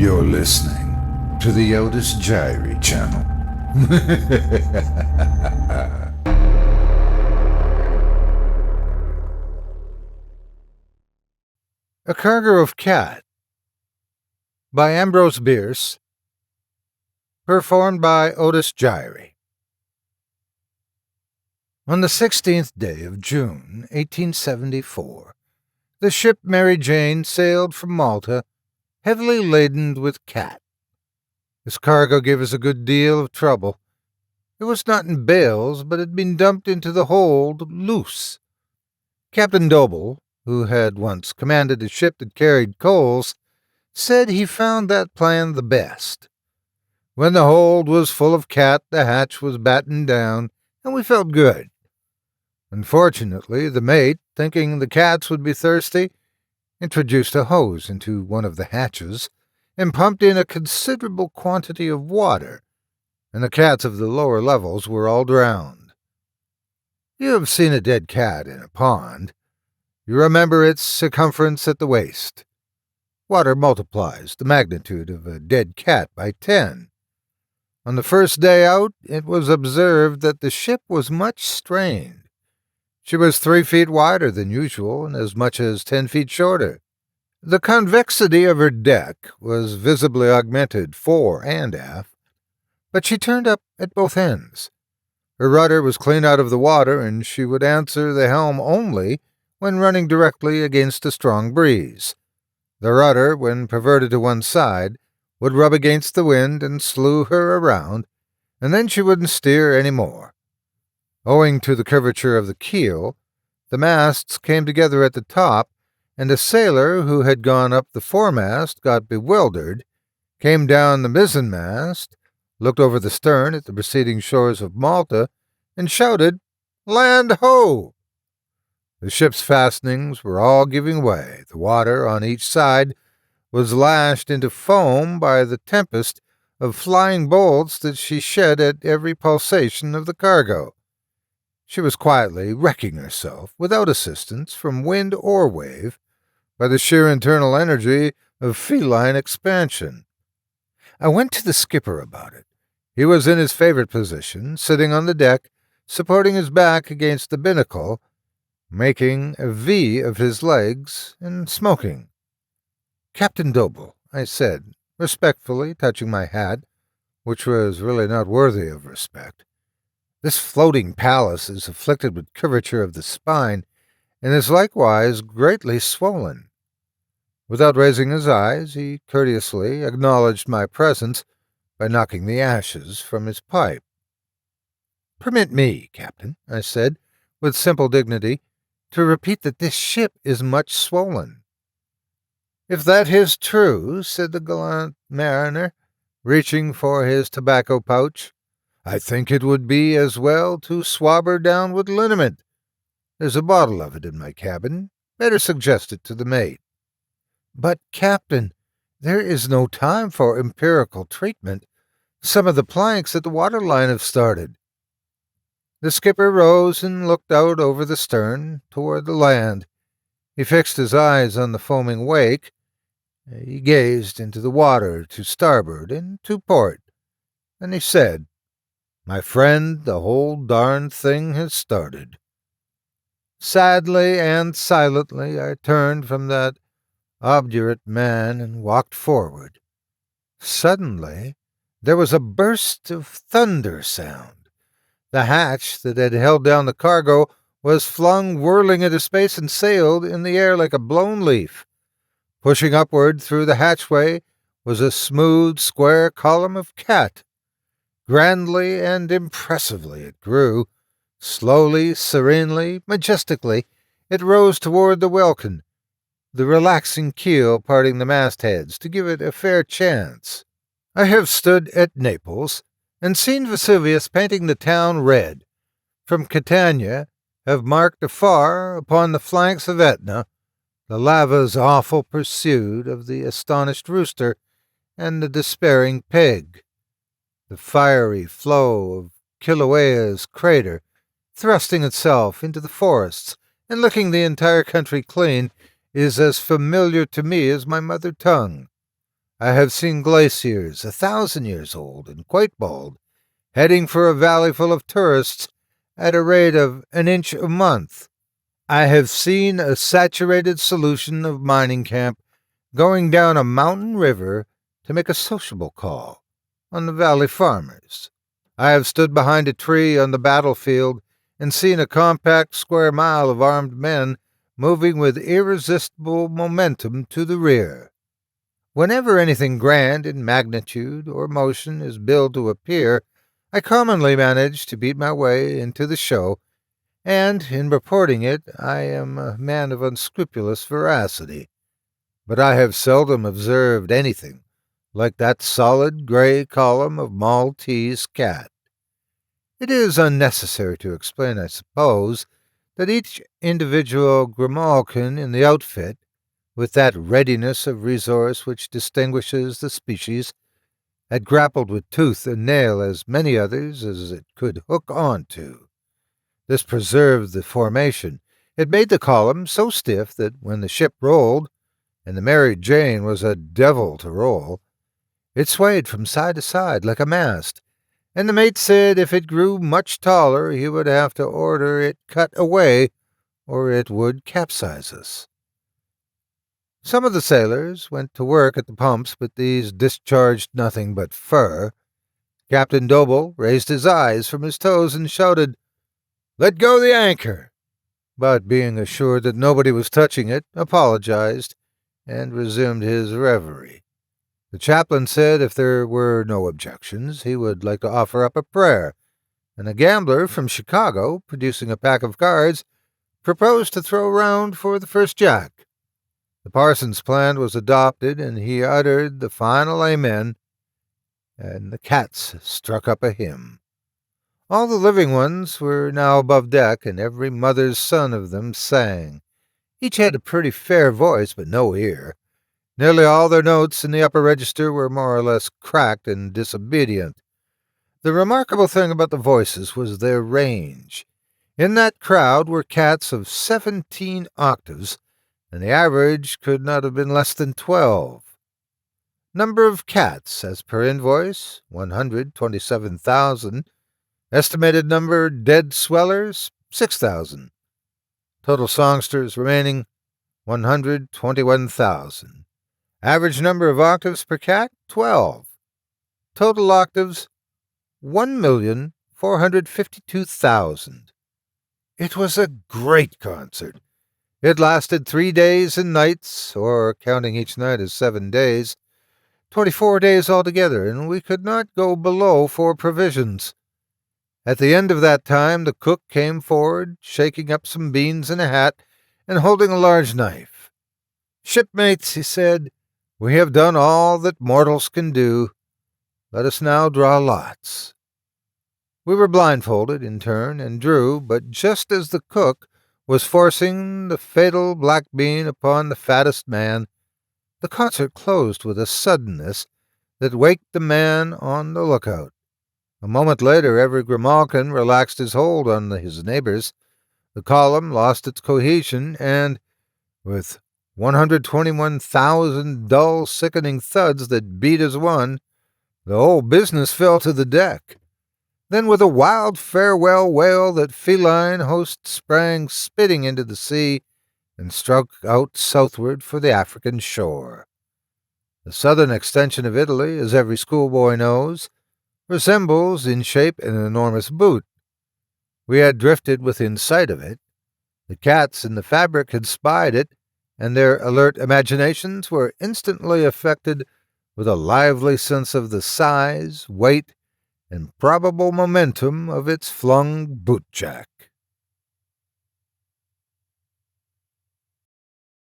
You're listening to the Otis Jiry channel. A Cargo of Cat by AMBROSE BIERCE, performed by Otis Jiry. On the 16th day of June, 1874, the ship Mary Jane sailed from Malta, heavily laden with cat. This cargo gave us a good deal of trouble. It was not in bales, but had been dumped into the hold loose. Captain Doble, who had once commanded a ship that carried coals, said he found that plan the best. When the hold was full of cat, the hatch was battened down, and we felt good. Unfortunately, the mate, thinking the cats would be thirsty, introduced a hose into one of the hatches and pumped in a considerable quantity of water, and the cats of the lower levels were all drowned. You have seen a dead cat in a pond. You remember its circumference at the waist. Water multiplies the magnitude of a dead cat by 10. On the first day out, it was observed that the ship was much strained. She was 3 feet wider than usual and as much as 10 feet shorter. The convexity of her deck was visibly augmented fore and aft, but she turned up at both ends. Her rudder was clean out of the water, and she would answer the helm only when running directly against a strong breeze. The rudder, when perverted to one side, would rub against the wind and slew her around, and then she wouldn't steer any more. Owing to the curvature of the keel, the masts came together at the top, and a sailor who had gone up the foremast got bewildered, came down the mizzenmast, looked over the stern at the receding shores of Malta, and shouted, "Land ho!" The ship's fastenings were all giving way. The water on each side was lashed into foam by the tempest of flying bolts that she shed at every pulsation of the cargo. She was quietly wrecking herself, without assistance from wind or wave, by the sheer internal energy of feline expansion. I went to the skipper about it. He was in his favorite position, sitting on the deck, supporting his back against the binnacle, making a V of his legs, and smoking. "Captain Doble," I said, respectfully touching my hat, which was really not worthy of respect, "this floating palace is afflicted with curvature of the spine, and is likewise greatly swollen." Without raising his eyes, he courteously acknowledged my presence by knocking the ashes from his pipe. "Permit me, Captain," I said, with simple dignity, "to repeat that this ship is much swollen." "If that is true," said the gallant mariner, reaching for his tobacco pouch, "I think it would be as well to swab her down with liniment. There's a bottle of it in my cabin. Better suggest it to the mate." "But, Captain, there is no time for empirical treatment. Some of the planks at the waterline have started." The skipper rose and looked out over the stern toward the land. He fixed his eyes on the foaming wake. He gazed into the water to starboard and to port. Then he said, "My friend, the whole darned thing has started." Sadly and silently I turned from that obdurate man and walked forward. Suddenly there was a burst of thunder sound. The hatch that had held down the cargo was flung whirling into space and sailed in the air like a blown leaf. Pushing upward through the hatchway was a smooth, square column of cat. Grandly and impressively it grew. Slowly, serenely, majestically, it rose toward the welkin, the relaxing keel parting the mastheads to give it a fair chance. I have stood at Naples and seen Vesuvius painting the town red. From Catania have marked afar, upon the flanks of Etna, the lava's awful pursuit of the astonished rooster and the despairing pig. The fiery flow of Kilauea's crater, thrusting itself into the forests and licking the entire country clean, is as familiar to me as my mother tongue. I have seen glaciers 1,000 years old and quite bald, heading for a valley full of tourists at a rate of an inch a month. I have seen a saturated solution of mining camp going down a mountain river to make a sociable call on the valley farmers. I have stood behind a tree on the battlefield and seen a compact square mile of armed men moving with irresistible momentum to the rear. Whenever anything grand in magnitude or motion is billed to appear, I commonly manage to beat my way into the show, and in reporting it I am a man of unscrupulous veracity. But I have seldom observed anything like that solid gray column of Maltese cat. It is unnecessary to explain, I suppose, that each individual grimalkin in the outfit, with that readiness of resource which distinguishes the species, had grappled with tooth and nail as many others as it could hook on to. This preserved the formation. It made the column so stiff that when the ship rolled, and the Mary Jane was a devil to roll, it swayed from side to side like a mast, and the mate said if it grew much taller he would have to order it cut away, or it would capsize us. Some of the sailors went to work at the pumps, but these discharged nothing but fur. Captain Doble raised his eyes from his toes and shouted, "Let go the anchor!" but being assured that nobody was touching it, apologized and resumed his reverie. The chaplain said if there were no objections, he would like to offer up a prayer, and a gambler from Chicago, producing a pack of cards, proposed to throw round for the first jack. The parson's plan was adopted, and he uttered the final amen, and the cats struck up a hymn. All the living ones were now above deck, and every mother's son of them sang. Each had a pretty fair voice, but no ear. Nearly all their notes in the upper register were more or less cracked and disobedient. The remarkable thing about the voices was their range. In that crowd were cats of 17 octaves, and the average could not have been less than 12. Number of cats, as per invoice, 127,000. Estimated number dead swellers, 6,000. Total songsters remaining, 121,000. Average number of octaves per cat, 12. Total octaves, 1,452,000. It was a great concert. It lasted 3 days and nights, or counting each night as 7 days, 24 days altogether, and we could not go below for provisions. At the end of that time the cook came forward, shaking up some beans in a hat, and holding a large knife. "Shipmates," he said, "we have done all that mortals can do. Let us now draw lots." We were blindfolded in turn, and drew, but just as the cook was forcing the fatal black bean upon the fattest man, the concert closed with a suddenness that waked the man on the lookout. A moment later every grimalkin relaxed his hold on his neighbors. The column lost its cohesion, and, with 121,000 dull, sickening thuds that beat as one, the whole business fell to the deck. Then with a wild farewell wail that feline host sprang spitting into the sea and struck out southward for the African shore. The southern extension of Italy, as every schoolboy knows, resembles in shape an enormous boot. We had drifted within sight of it. The cats in the fabric had spied it, and their alert imaginations were instantly affected with a lively sense of the size, weight, and probable momentum of its flung bootjack.